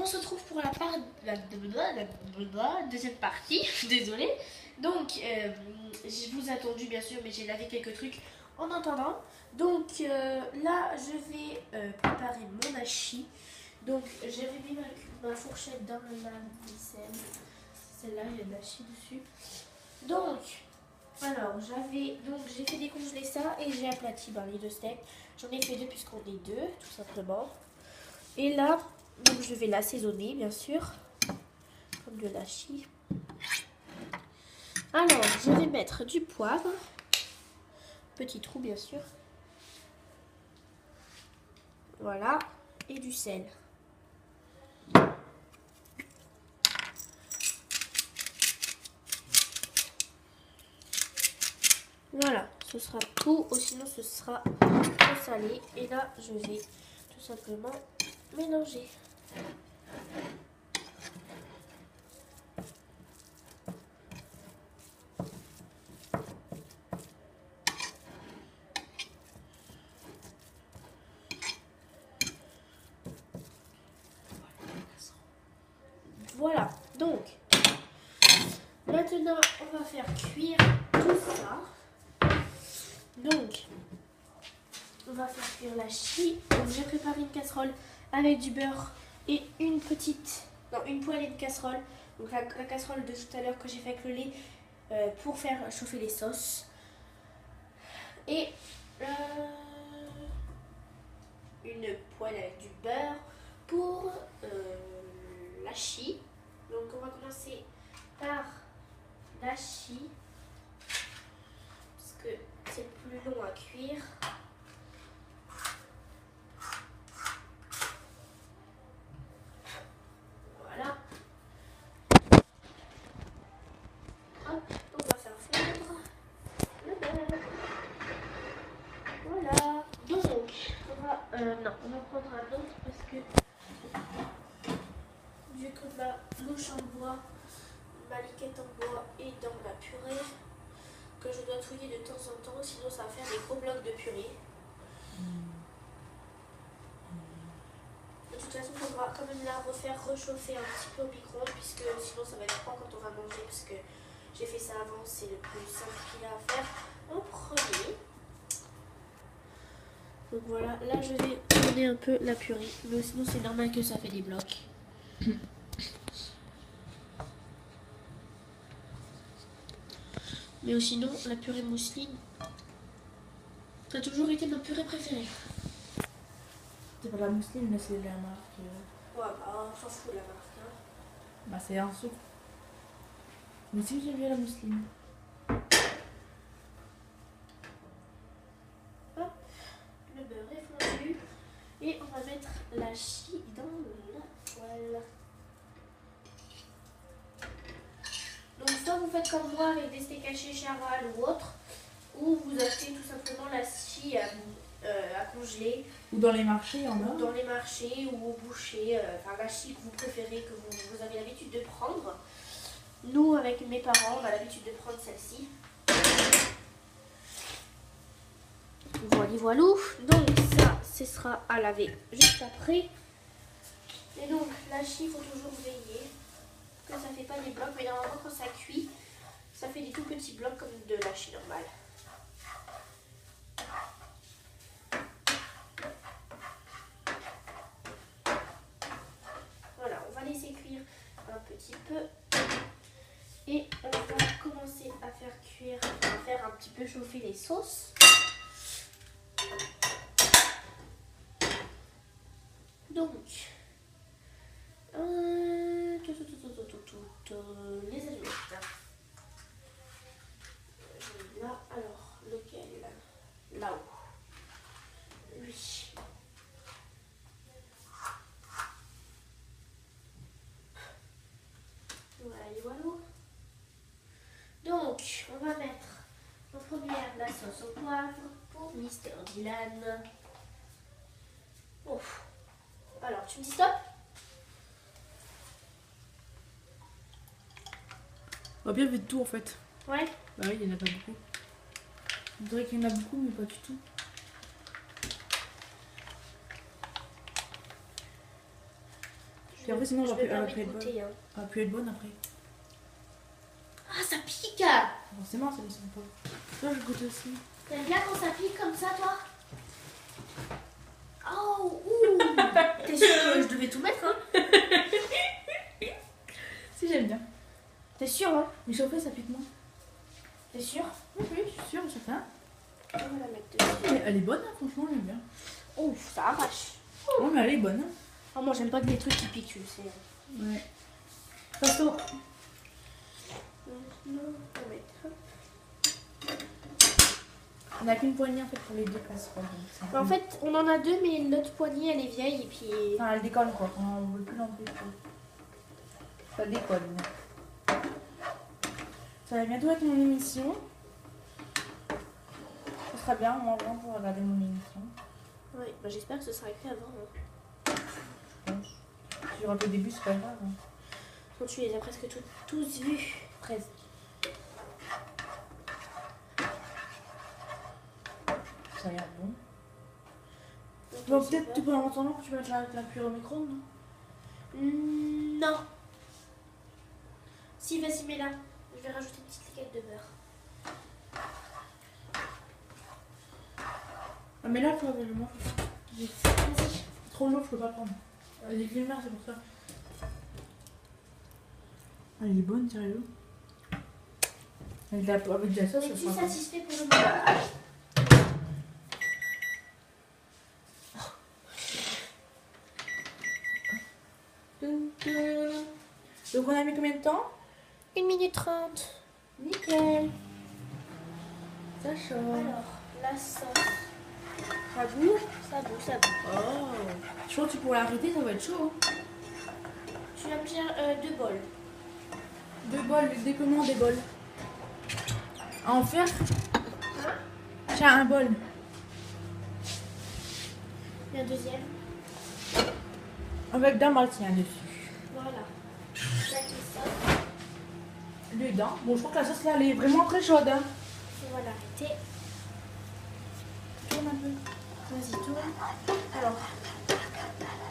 on se retrouve pour la deuxième partie. Désolée. Donc, je vous ai attendu bien sûr, mais j'ai lavé quelques trucs en attendant. Donc là, je vais préparer mon hachis. Donc, j'avais mis ma fourchette dans la vaisselle. Celle-là, il y a de l'hachis dessus. Donc, alors, j'ai fait décongeler ça et j'ai aplati les deux steaks. J'en ai fait deux puisqu'on est deux, tout simplement. Et là, donc je vais l'assaisonner, bien sûr, comme de l'hachis. Alors, je vais mettre du poivre, petit trou, bien sûr. Voilà, et du sel. Voilà, ce sera tout, ou sinon ce sera trop salé. Et là, je vais tout simplement mélanger. Voilà, donc maintenant on va faire cuire tout ça. Donc on va faire cuire l'hachis. Donc j'ai préparé une casserole avec du beurre et une poêlée de casserole. Donc la casserole de tout à l'heure que j'ai fait avec le lait pour faire chauffer les sauces. Et une poêle avec du beurre pour l'hachis. Donc on va commencer par l'hachis parce que c'est plus long à cuire. Voilà. Hop, on va faire fondre le beurre. Voilà. Donc on va prendre un autre parce que vu que ma louche en bois, ma liquette en bois est dans la purée, que je dois touiller de temps en temps, sinon ça va faire des gros blocs de purée. De toute façon, il faudra quand même la refaire réchauffer un petit peu au micro-ondes, puisque sinon ça va être froid quand on va manger, puisque j'ai fait ça avant, c'est le plus simple qu'il y a à faire en premier. Donc voilà, là je vais tourner un peu la purée, mais sinon c'est normal que ça fait des blocs. Mais sinon, la purée mousseline, ça a toujours été ma purée préférée. C'est pas la mousseline, mais c'est la marque. Ouais, bah on s'en fout la marque. Hein. Bah c'est un sucre. Mais si j'aime bien la mousseline. Hop, le beurre est fondu. Et on va mettre l'hachis dans la poêle. Donc soit vous faites comme moi avec des steaks hachés Charal ou autre, ou vous achetez tout simplement l'hachis à congeler. Ou dans les marchés, il y en a. Dans les marchés ou au boucher, enfin l'hachis que vous préférez, que vous avez l'habitude de prendre. Nous, avec mes parents, on a l'habitude de prendre celle-ci. Voilà, voilà. Donc ça, ce sera à laver juste après. Et donc l'hachis, il faut toujours veiller que ça ne fait pas des blocs, mais normalement quand ça cuit, ça fait des tout petits blocs comme de l'hachis normal. Voilà, on va laisser cuire un petit peu. Et on va commencer à faire cuire, à faire un petit peu chauffer les sauces. Donc, les allumettes. Là, alors, lequel? Là-haut. Oui. Voilà, voilà. Donc, on va mettre en première la sauce au poivre pour Mister Dylan. Ouf. Alors, tu me dis stop? On va bien fait de tout en fait. Ouais. Bah oui, il n'y en a pas beaucoup. On dirait qu'il y en a beaucoup, mais pas du tout. Puis après, sinon, je elle vais va pas plus être bonne. m'écouter. Hein. Elle va plus être bonne après. Ah, ça pique! Forcément, ça ne sent pas. Toi, je goûte aussi. T'aimes bien quand ça pique comme ça, toi? Oh, ouh! T'es sûr que je devais tout mettre, hein? Si, j'aime bien. T'es sûr, hein? Mais chauffé, ça pique moins. T'es sûr? Oui, je suis sûre, ça fait. On va la mettre dessus. Mais elle est bonne, hein, franchement, j'aime bien. Ouf, ça arrache. Oh, mais elle est bonne. Hein. Oh, moi, j'aime pas que les trucs qui piquent, tu le sais. Ouais. Parce que on n'a qu'une poignée en fait pour les deux casseroles. En fait, on en a deux, mais l'autre poignée, elle est vieille et puis... Enfin, elle décolle quoi. On ne veut plus l'enlever. Ça décolle. Ça va bientôt être mon émission. Ce sera bien, on va pour regarder mon émission. Oui, bah, j'espère que ce sera écrit avant. Hein. Je pense. Si je rate au début, c'est pas grave. Hein. Donc, tu les as presque tous vus. Presque. Ça a l'air bon. Bon, peut-être tu peux en attendant que tu vas mettre la cuire au micro-ondes, non? Non. Si, vas-y, mets-la. Je vais rajouter une petite liquette de beurre. Ah, mais là, toi, je mange. Vas-y. C'est trop lourd, je peux pas prendre. Elle est lumière, c'est pour ça. Elle est bonne, sérieux. Avec de la sauce, Es-tu ça sera bon. satisfait pour le moment? Donc on a mis combien de temps? 1 minute 30. Nickel. Ça chauffe. Alors, la sauce. Ça boue? Ça boue, ça boue. Oh. Je pense que tu pourrais arrêter, ça va être chaud. Tu vas me dire 2 bols. 2 bols, comment des bols? À en faire? J'ai un bol. Et un deuxième. Avec d'un maltien dessus. Voilà. Avec les sauces. Dedans. Bon, je crois que la sauce là, elle est vraiment très chaude. Hein. On va l'arrêter. Tourne un peu. Vas-y, tourne. Alors,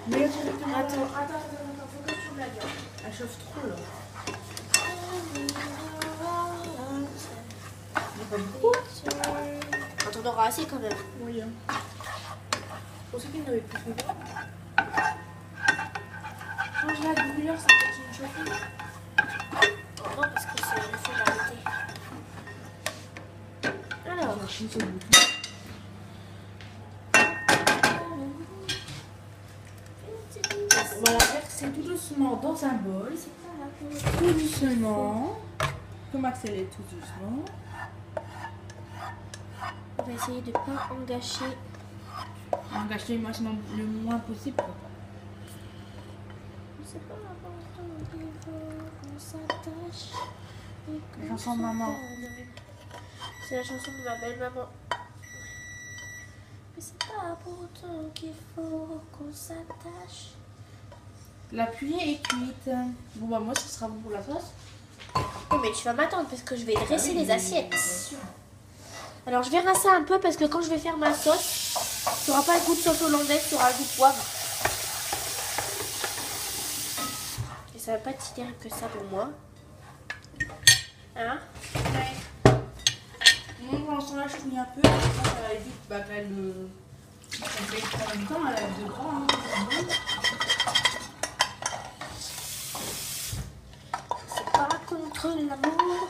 Mais directement. attends, faut que tu me la gardes. Elle chauffe trop là. Il n'y a pas beaucoup. Attends, on aura assez quand même. Oui. Hein. Pour ceux qui n'avaient plus fait ça. Change la doublure, ça continue de chauffer. Oh, non, parce que c'est il faut l'arrêter. Alors, on va la verser tout doucement dans un bol. Tout doucement. Comme accélérer tout doucement. on va essayer de ne pas en gâcher. On va gâcher le moins possible. Quoi. C'est pas important qu'il faut qu'on s'attache. La chanson de maman. C'est la chanson de ma belle maman. Mais c'est pas pourtant qu'il faut qu'on s'attache. La purée est cuite. Bon bah moi ce sera bon pour la sauce. Oui, mais tu vas m'attendre parce que je vais dresser Ah oui, les bien assiettes. sûr. Alors je vais rincer un peu parce que quand je vais faire ma sauce, tu n'auras pas le goût de sauce hollandaise, tu auras le goût de poivre. Et ça va pas être si terrible que ça pour moi. Hein? Ouais. Moi pour l'instant là je fouille un peu. Je pense qu'elle va vite qu'elle fait prendre du temps. Elle a 2 grands. Hein, C'est pas contre l'amour,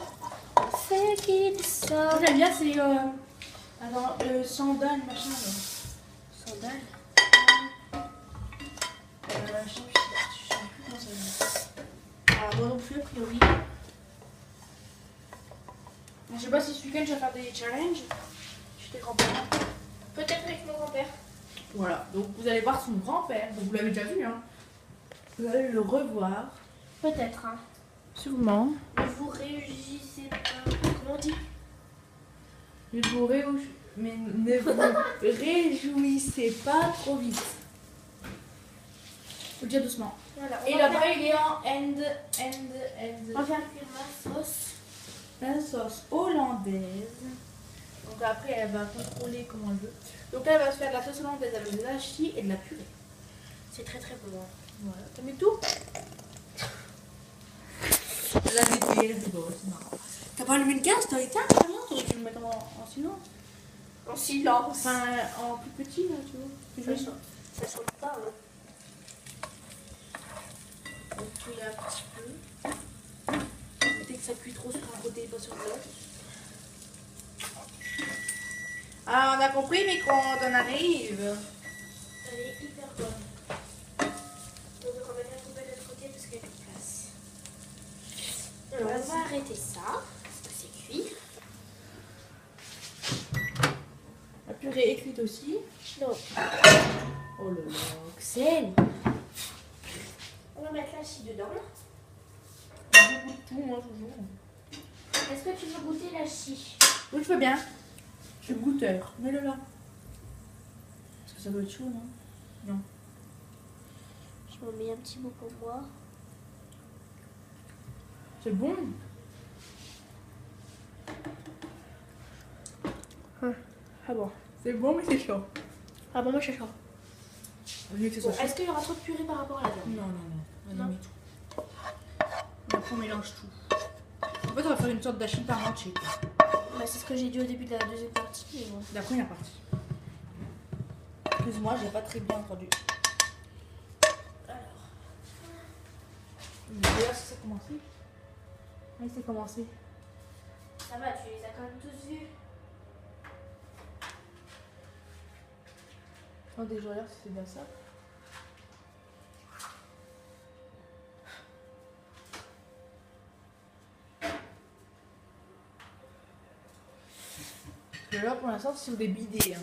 on fait qu'il sort. j'aime bien c'est sandal machin là. Sandales. Je sais plus comment ça s'appelle. Ah, moi non plus, a priori. Je sais pas si ce week-end je vais faire des challenges chez tes grands-parents. Peut-être avec mon grand-père. Voilà, donc vous allez voir son grand-père, donc vous l'avez déjà vu, hein. Vous allez le revoir. Peut-être, hein. Sûrement. Ne vous réjouissez pas. Comment on dit? Mais ne vous réjouissez pas trop vite. Faut le dire doucement. Voilà, Et là-bas, il est en end. on va faire cuire ma sauce. La sauce hollandaise. Donc après, elle va contrôler comment elle veut. Donc là, elle va se faire de la sauce hollandaise avec de l'hachis et de la purée. C'est très très bon. Hein. Voilà, t'as mis tout. La vérité, la vidéo, c'est marrant. T'as pas allumé le gaz, t'as éteint, rien. T'aurais dû le mettre en silence. En silence. Enfin, en plus petit, là, tu vois. Ça chante pas, hein. Donc, il y a un petit peu. Dès que ça cuit trop sur un côté, pas sur l'autre. Ah, on a compris, mais quand on arrive. Elle est hyper bonne. Donc, on va la couper de l'autre côté parce qu'il y a plus de place. Alors, on va arrêter ça, parce que c'est cuit. La purée est cuite aussi. Non. Oh là là. Axel. On va mettre la chie dedans. Je goûte tout, moi, toujours. Est-ce que tu veux goûter la chie? Oui, je veux bien. Je suis goûteur. Mets-le là. Parce que ça doit être chaud, non? Non. Je m'en mets un petit bout pour moi. C'est bon. Ah bon. C'est bon, mais c'est chaud. Ah bon, moi je suis chaud. Mieux que ce Bon, soit est-ce qu'il y aura trop de purée par rapport à la viande? Non, non, non. On Non. a mis tout. Et après, on mélange tout. En fait, on va faire une sorte d'hachis parmentier. Bah, c'est ce que j'ai dit au début de la deuxième partie. Mais bon. La première partie. Excuse-moi, j'ai pas très bien entendu. Alors, D'ailleurs, si c'est commencé. Oui, c'est commencé. ça va, tu les as quand même tous vus. Attendez, je regarde si c'est bien ça. Parce que là, pour l'instant, c'est sur des bidets. Hein.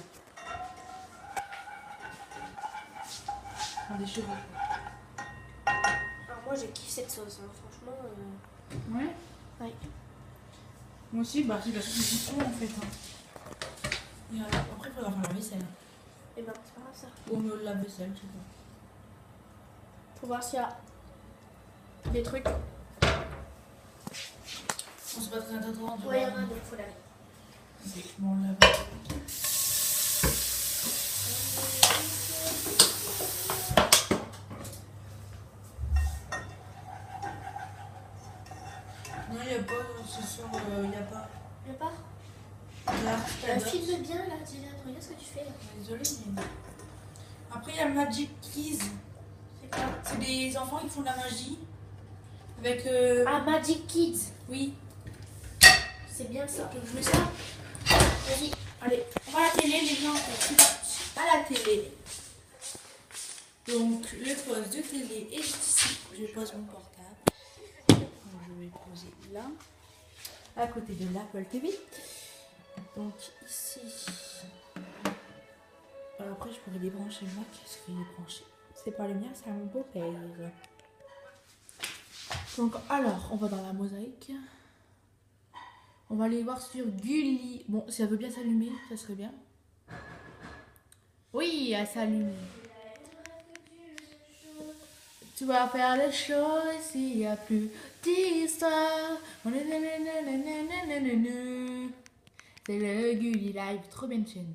Des cheveux. Alors, moi, je kiffe cette sauce, hein. Franchement. Ouais. Ouais. Moi aussi, bah, c'est la sauce de citron en fait. Hein. Et après, il faudra faire la vaisselle. Et ben, c'est pas grave ça. Ou le lave-vaisselle, je sais pas. Faut voir s'il y a des trucs. On se pas très intéressant. Ouais, il y en a, donc faut laver. Bon, on lave. Non, il n'y a pas, ce soir, il n'y a pas. Je pars. Là, Filme bien là, Dylan. Regarde ce que tu fais là. Désolée, mais. Après, il y a Magic Keys. C'est quoi? C'est des enfants qui font de la magie. Avec. Ah, Magic Kids. Oui. C'est bien ça. Donc, je mets ça. Vas-y. Allez, on va à la télé, les gens. À la télé. Donc, le poste de télé est ici. Je pose mon portable. Donc, je vais poser là. À côté de l'Apple TV. Donc, ici. Après, je pourrais débrancher le Mac. Est-ce qu'il est branché? C'est pas le mien, c'est à mon beau-père. Donc, alors, on va dans la mosaïque. On va aller voir sur Gulli. Bon, si elle veut bien s'allumer, ça serait bien. Oui, elle s'allume. Tu vas faire les choses s'il n'y a plus d'histoire. C'est le Gulli Live. Trop bien de chaîne.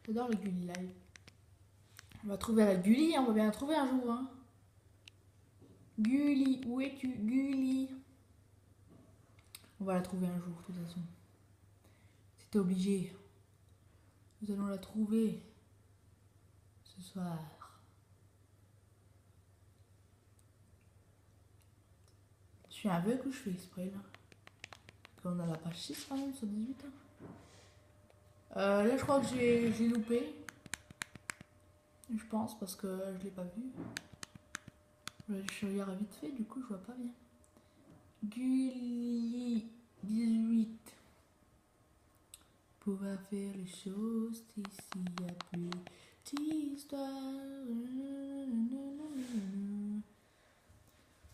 J'adore le Gulli Live. On va trouver la Gulli, on va bien la trouver un jour. Hein. Gulli, où es-tu, Gulli? On va la trouver un jour, de toute façon. C'était obligé. Nous allons la trouver ce soir. Je suis aveugle ou je fais exprès là? Parce qu'on a la page 6 quand même sur 18. Hein. Là, je crois que j'ai loupé. Je pense parce que je l'ai pas vu. Je regarde vite fait, du coup, je vois pas bien. Gulli 18. Pouvoir faire les choses d'ici à plus d'histoire.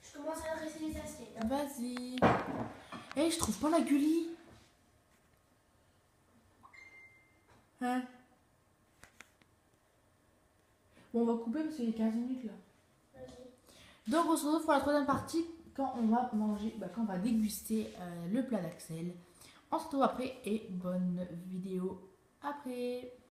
Je commence à dresser les assiettes. Vas-y. Eh, je trouve pas la Gulli. Hein? Bon, on va couper parce qu'il y a 15 minutes là. Donc on se retrouve pour la troisième partie quand on va manger, quand on va déguster le plat d'Axel. On se retrouve après et bonne vidéo après.